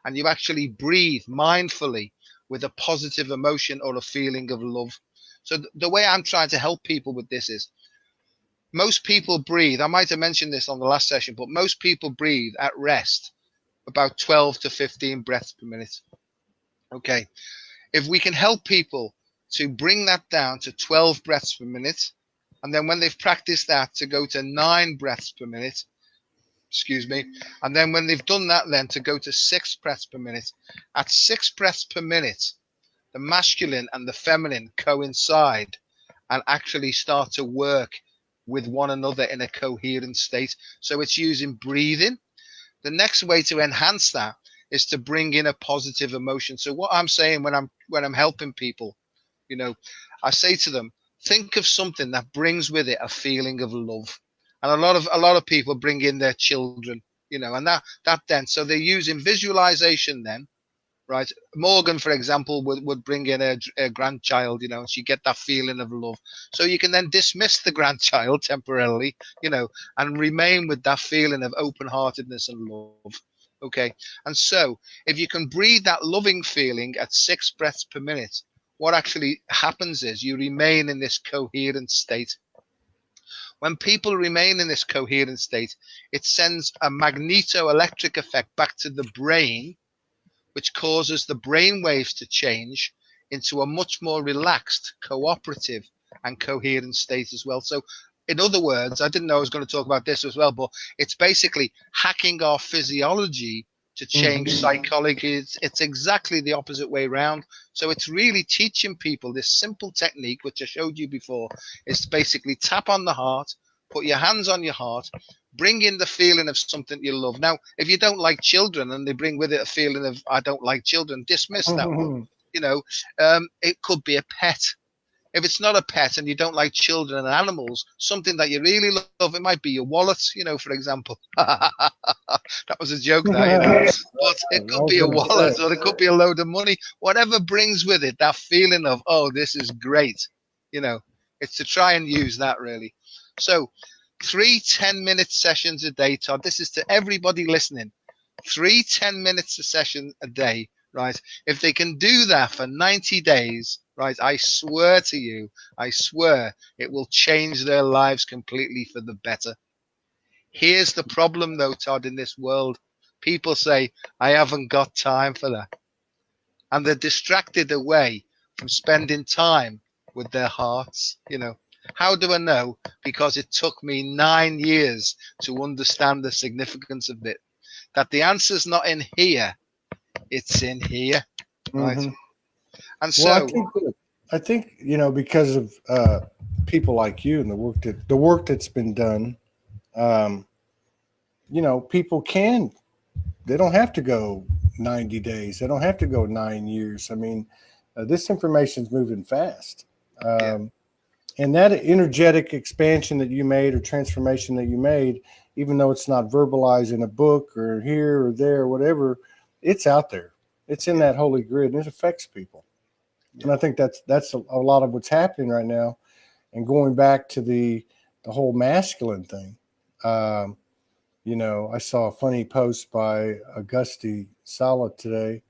and you actually breathe mindfully with a positive emotion or a feeling of love. So the way I'm trying to help people with this is most people breathe. I might have mentioned this on the last session, but most people breathe at rest about 12 to 15 breaths per minute. Okay. If we can help people to bring that down to 12 breaths per minute, and then when they've practiced that to go to 9 breaths per minute, excuse me, and then when they've done that then to go to 6 breaths per minute, at 6 breaths per minute, the masculine and the feminine coincide and actually start to work with one another in a coherent state. So it's using breathing. The next way to enhance that is to bring in a positive emotion. So what I'm saying when I'm helping people, you know, I say to them, think of something that brings with it a feeling of love. And a lot of people bring in their children, you know, and that then, so they're using visualization then, right? Morgan, for example, would bring in a grandchild, you know, and she get that feeling of love. So you can then dismiss the grandchild temporarily, you know, and remain with that feeling of open-heartedness and love. Okay. And so if you can breathe that loving feeling at 6 breaths per minute, what actually happens is you remain in this coherent state. When people remain in this coherent state, it sends a magneto-electric effect back to the brain, which causes the brain waves to change into a much more relaxed, cooperative, and coherent state as well. So, in other words, I didn't know I was going to talk about this as well, but it's basically hacking our physiology to change psychology. It's exactly the opposite way around. So it's really teaching people this simple technique, which I showed you before, is to basically tap on the heart, put your hands on your heart, bring in the feeling of something you love. Now, if you don't like children and they bring with it a feeling of, I don't like children, dismiss that one. You know, it could be a pet. If it's not a pet and you don't like children and animals, something that you really love, it might be your wallet, you know, for example. That was a joke there, you know. But it could be a wallet or it could be a load of money. Whatever brings with it that feeling of, oh, this is great. You know, it's to try and use that really. So 3 10-minute sessions a day, Todd. This is to everybody listening. 3 10-minute session a day, right? If they can do that for 90 days, right, I swear to you, I swear it will change their lives completely for the better. Here's the problem though, Todd, in this world. People say, I haven't got time for that. And they're distracted away from spending time with their hearts, you know. How do I know? Because it took me 9 years to understand the significance of it. That the answer's not in here, it's in here, right? And so, well, I think you know, because of people like you and the work that's been done, you know, people they don't have to go 90 days. They don't have to go 9 years. I mean, this information is moving fast. And that energetic expansion that you made or transformation that you made, even though it's not verbalized in a book or here or there or whatever, it's out there. It's in that holy grid and it affects people. And I think that's a lot of what's happening right now. And going back to the whole masculine thing, you know, I saw a funny post by Augusti Sala today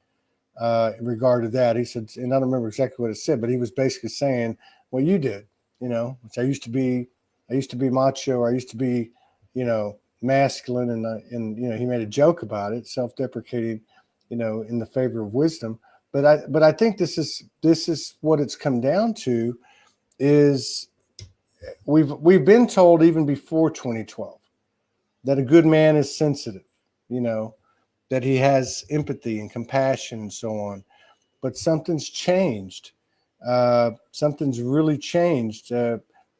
in regard to that. He said, and I don't remember exactly what it said, but he was basically saying, well, you did, you know, which I used to be macho. I used to be, you know, masculine, and he made a joke about it, self-deprecating, in the favor of wisdom. But I think this is what it's come down to, is we've been told even before 2012 that a good man is sensitive, that he has empathy and compassion and so on. But something's changed. Something's really changed,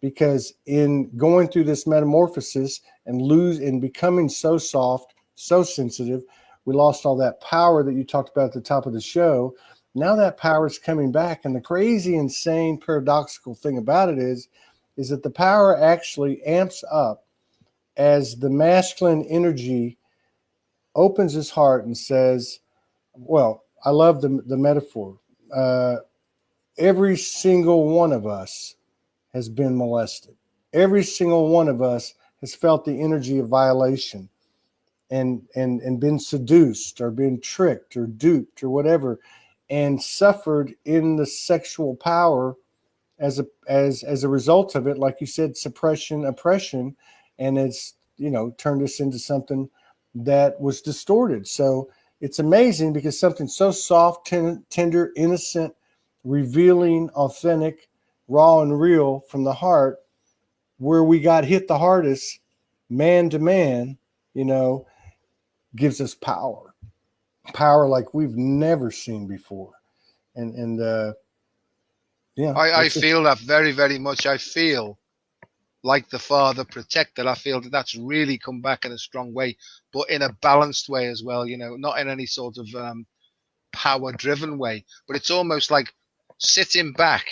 because in going through this metamorphosis and becoming so soft, so sensitive, we lost all that power that you talked about at the top of the show. Now that power is coming back. And the crazy, insane, paradoxical thing about it is that the power actually amps up as the masculine energy opens his heart and says, well, I love the metaphor. Every single one of us has been molested. Every single one of us has felt the energy of violation and been seduced or been tricked or duped or whatever, and suffered in the sexual power as a result of it. Like you said, suppression, oppression, and it's turned us into something that was distorted. So it's amazing, because something so soft, tender, innocent, revealing, authentic, raw and real from the heart, where we got hit the hardest, man to man, gives us power like we've never seen before. And I feel that very, very much. I feel like the father protector. I feel that's really come back in a strong way, but in a balanced way as well, not in any sort of power driven way, but it's almost like sitting back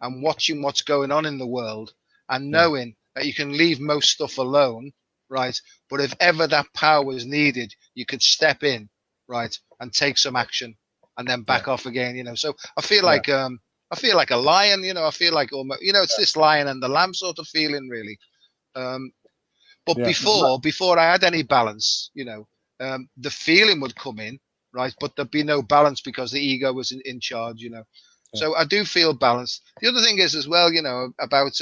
and watching what's going on in the world, and knowing that you can leave most stuff alone, right? But if ever that power is needed, you could step in, right, and take some action, and then back off again. So I feel like I feel like a lion, I feel like almost, it's this lion and the lamb sort of feeling, really. But before I had any balance, the feeling would come in, right? But there'd be no balance because the ego was in charge, So I do feel balanced. The other thing is as well, about,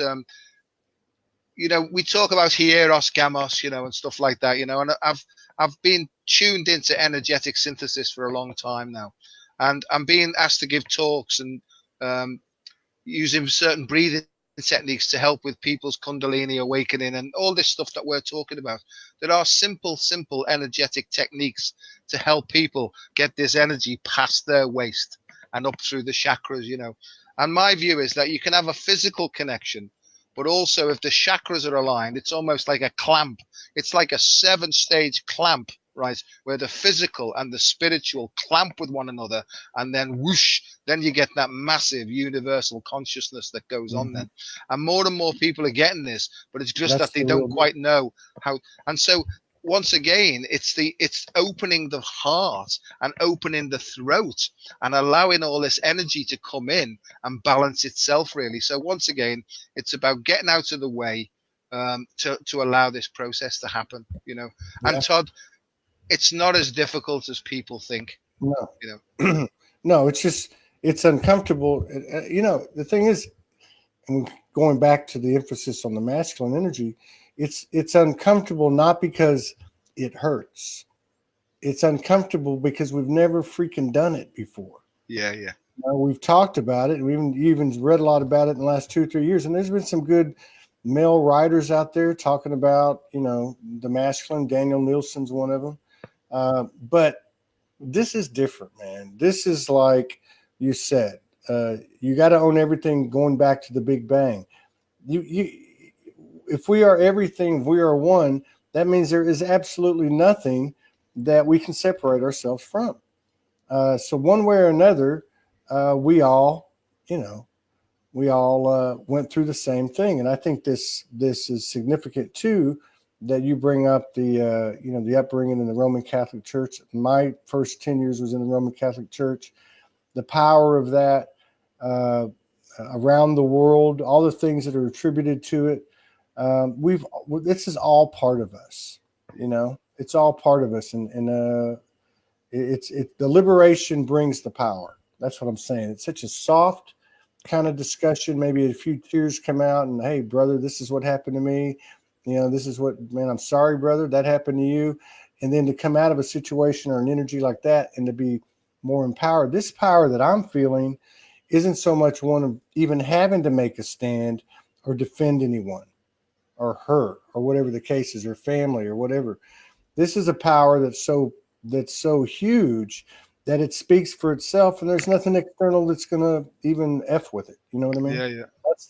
we talk about hieros, gamos, and stuff like that, and I've been tuned into energetic synthesis for a long time now, and I'm being asked to give talks and using certain breathing techniques to help with people's Kundalini awakening and all this stuff that we're talking about. There are simple energetic techniques to help people get this energy past their waist and up through the chakras, And my view is that you can have a physical connection, but also if the chakras are aligned, it's almost like a clamp. It's like a 7-stage clamp, right? Where the physical and the spiritual clamp with one another, and then whoosh, then you get that massive universal consciousness that goes on then. And more people are getting this, but it's just that they don't quite know how. And so once again, it's opening the heart and opening the throat and allowing all this energy to come in and balance itself, really. So once again, it's about getting out of the way to allow this process to happen, And Todd, it's not as difficult as people think. No, no, it's uncomfortable. The thing is, and going back to the emphasis on the masculine energy, it's uncomfortable not because it hurts. It's uncomfortable because we've never freaking done it before. Yeah. We've talked about it. We even read a lot about it in the last 2 or 3 years, and there's been some good male writers out there talking about, the masculine. Daniel Nielsen's one of them. But this is different, man. This is like you said, you got to own everything going back to the Big Bang. If we are everything, we are one, that means there is absolutely nothing that we can separate ourselves from. So one way or another, we all went through the same thing. And I think this is significant too, that you bring up the upbringing in the Roman Catholic Church. My first 10 years was in the Roman Catholic Church. The power of that around the world, all the things that are attributed to it. This is all part of us, it's all part of us. And the liberation brings the power. That's what I'm saying. It's such a soft kind of discussion. Maybe a few tears come out and, hey, brother, this is what happened to me. this is what, man, I'm sorry, brother, that happened to you. And then to come out of a situation or an energy like that and to be more empowered. This power that I'm feeling isn't so much one of even having to make a stand or defend anyone or her or whatever the case is, or family or whatever. This is a power that's so huge that it speaks for itself, and there's nothing external that's going to even F with it. You know what I mean? Yeah.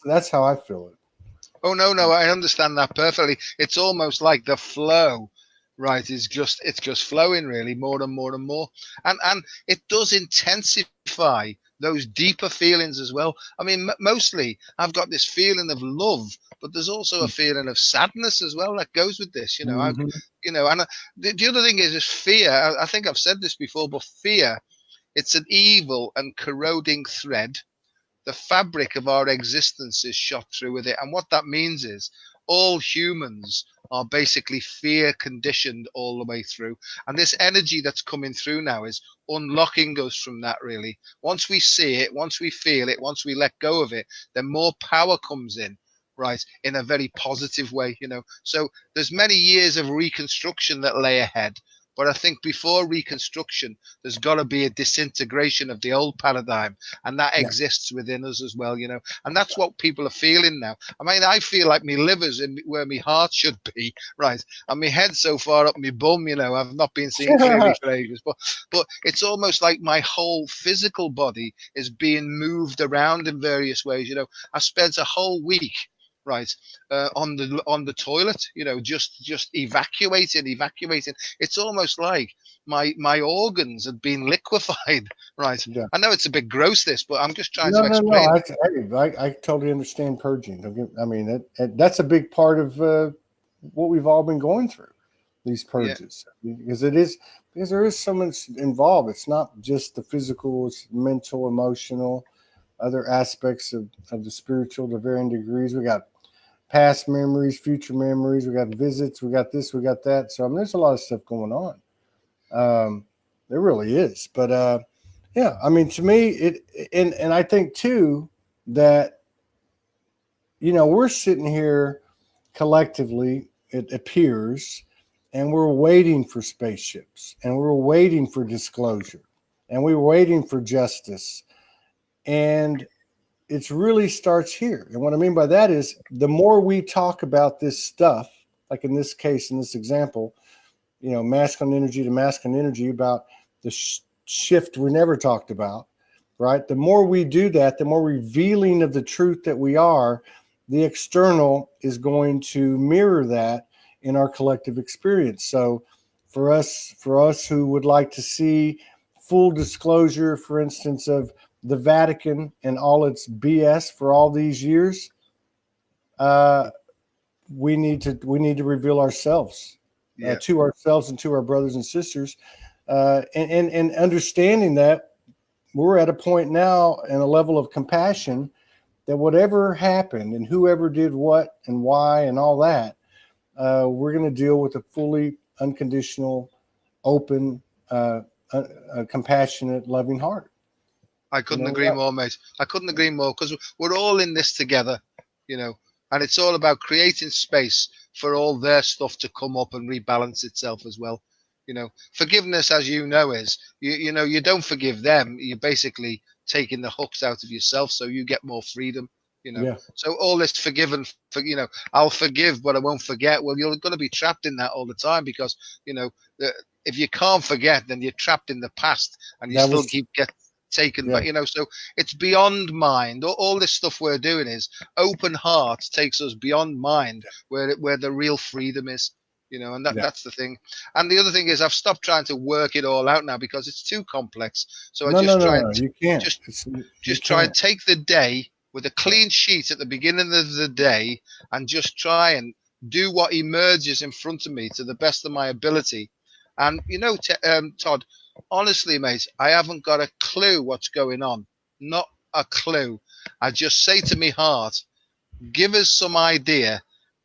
That's how I feel it. Oh, no, I understand that perfectly. It's almost like the flow, right, it's just flowing really more and more and more. And it does intensify those deeper feelings as well. I mean, mostly I've got this feeling of love, but there's also a feeling of sadness as well that goes with this, And the other thing is fear. I think I've said this before, but fear, it's an evil and corroding thread. The fabric of our existence is shot through with it. And what that means is all humans are basically fear conditioned all the way through. And this energy that's coming through now is unlocking us from that, really. Once we see it, once we feel it, once we let go of it, then more power comes in, right, in a very positive way, So there's many years of reconstruction that lay ahead. But I think before reconstruction, there's got to be a disintegration of the old paradigm, and that exists within us as well, And that's what people are feeling now. I mean, I feel like my liver's in where my heart should be, right, and my head's so far up my bum, I've not been seeing clearly for ages. But it's almost like my whole physical body is being moved around in various ways. I spent a whole week, right, on the toilet, just evacuating. It's almost like my organs had been liquefied, right? Yeah. I know it's a bit gross, this, but I'm just trying to explain. I totally understand purging. I mean, that's a big part of what we've all been going through, these purges, because there is so much involved. It's not just the physical, it's mental, emotional, other aspects of the spiritual to varying degrees. We got past memories, future memories. We got visits. We got this. We got that. So I mean, there's a lot of stuff going on. There really is. But I mean, to me, and I think too that we're sitting here collectively, it appears, and we're waiting for spaceships, and we're waiting for disclosure, and we're waiting for justice, and it really starts here. And what I mean by that is the more we talk about this stuff, like in this case, in this example, masculine energy to masculine energy, about the shift we never talked about, right? The more we do that, the more revealing of the truth that we are, the external is going to mirror that in our collective experience. So for us who would like to see full disclosure, for instance, of the Vatican and all its BS for all these years, we need to reveal ourselves to ourselves and to our brothers and sisters, and understanding that we're at a point now and a level of compassion that whatever happened and whoever did what and why and all that, we're going to deal with a fully unconditional, open, compassionate, loving heart. I couldn't agree more, mate. I couldn't agree more, because we're all in this together, and it's all about creating space for all their stuff to come up and rebalance itself as well. Forgiveness, as is, you don't forgive them. You're basically taking the hooks out of yourself, so you get more freedom. So all this forgiven, I'll forgive, but I won't forget. Well, you're going to be trapped in that all the time, because if you can't forget, then you're trapped in the past, and you still keep getting taken back. So it's beyond mind. All this stuff we're doing is open heart takes us beyond mind, where the real freedom is. And that's the thing. And the other thing is, I've stopped trying to work it all out now, because it's too complex. So you can't. Just try and take the day with a clean sheet at the beginning of the day, and just try and do what emerges in front of me to the best of my ability. And Todd, honestly, mate, I haven't got a clue what's going on. Not a clue. I just say to me heart, give us some idea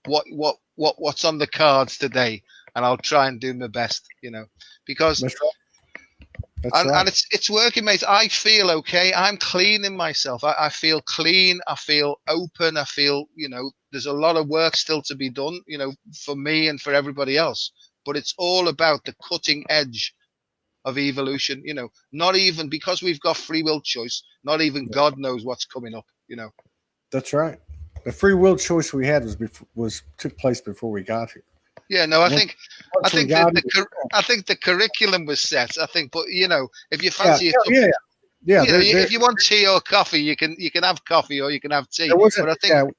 what's on the cards today, and I'll try and do my best, because That's right. And it's working, mate. I feel okay. I'm clean in myself. I feel clean. I feel open. I feel, there's a lot of work still to be done, you know, for me and for everybody else. But it's all about the cutting edge of evolution, you know, not even because we've got free will choice, not even God knows what's coming up, you know. That's right. The free will choice we had took place before we got here. Yeah, no, I think the curriculum was set. I think, but you know, if you fancy if you want tea or coffee, you can have coffee or you can have tea. But I think,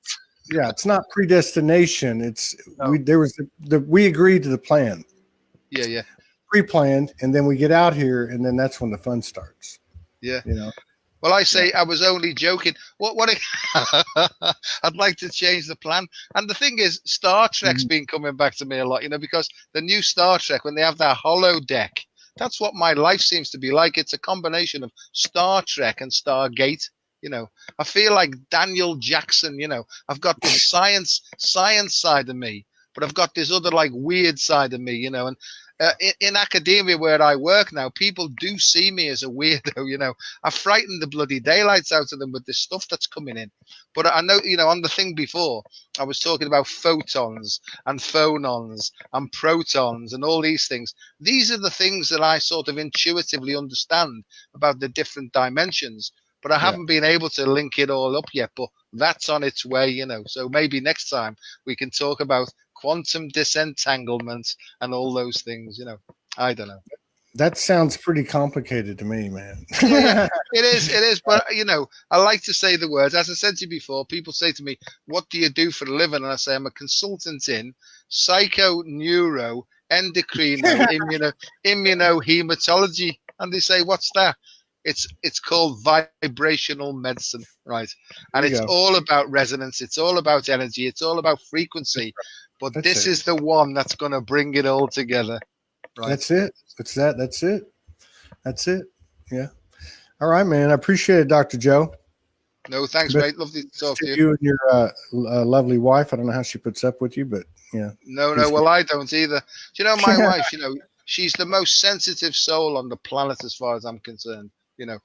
it's not predestination. It's we agreed to the plan. Yeah. Pre-planned, and then we get out here, and then that's when the fun starts. Yeah, you know. Well, I say I was only joking. I'd like to change the plan. And the thing is, Star Trek's been coming back to me a lot, you know, because the new Star Trek, when they have that holodeck, that's what my life seems to be like. It's a combination of Star Trek and Stargate. You know, I feel like Daniel Jackson. You know, I've got this science side of me, but I've got this other like weird side of me. You know, and in academia where I work now, people do see me as a weirdo. You know, I frighten the bloody daylights out of them with the stuff that's coming in. But I know, you know, on the thing before, I was talking about photons and phonons and protons and all these things. These are the things that I sort of intuitively understand about the different dimensions. But I haven't been able to link it all up yet. But that's on its way, you know. So maybe next time we can talk about quantum disentanglement and all those things, you know. I don't know. That sounds pretty complicated to me, man. Yeah, it is. But, you know, I like to say the words. As I said to you before, people say to me, what do you do for a living? And I say, I'm a consultant in psycho, neuro, endocrino, immunohematology. And they say, what's that? It's called vibrational medicine, right? And it's all about resonance. It's all about energy. It's all about frequency. But this is the one that's going to bring it all together. Right. That's it. That's it. Yeah. All right, man. I appreciate it, Dr. Joe. No, thanks, mate. Lovely to talk to you. You and your lovely wife. I don't know how she puts up with you, but yeah. No. Well, I don't either. Do you know, my wife, you know, she's the most sensitive soul on the planet as far as I'm concerned. You know,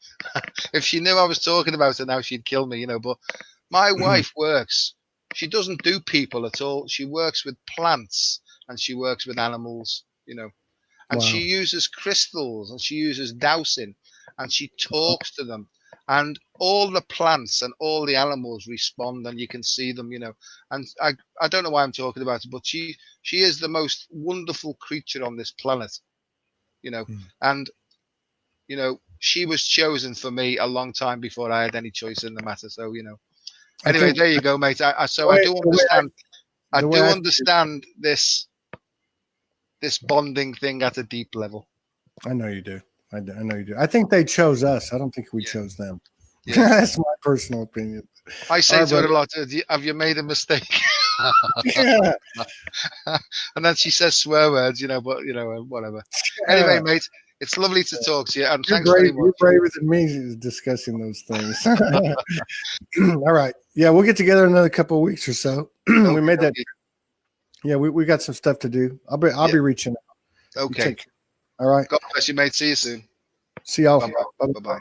if she knew I was talking about her now, she'd kill me, you know. But my wife works. She doesn't do people at all. She works with plants and she works with animals, you know. And she uses crystals and she uses dowsing and she talks to them. And all the plants and all the animals respond and you can see them, you know. And I don't know why I'm talking about it, but she is the most wonderful creature on this planet, you know. And, you know, she was chosen for me a long time before I had any choice in the matter. So, you know. Anyway, there you go, mate. I do understand. I do understand this bonding thing at a deep level. I know you do. I know you do. I think they chose us. I don't think we chose them. Yeah. That's my personal opinion. I say to her a lot, have you made a mistake? Yeah. And then she says swear words, you know, but, you know, whatever. Anyway, mate, it's lovely to talk to you. And thanks very much. You're braver than me discussing those things. All right. Yeah, we'll get together in another couple of weeks or so. We made that. Yeah, we got some stuff to do. I'll be reaching out. Okay. All right. God bless you, mate. See you soon. See y'all. Bye-bye. Bye-bye.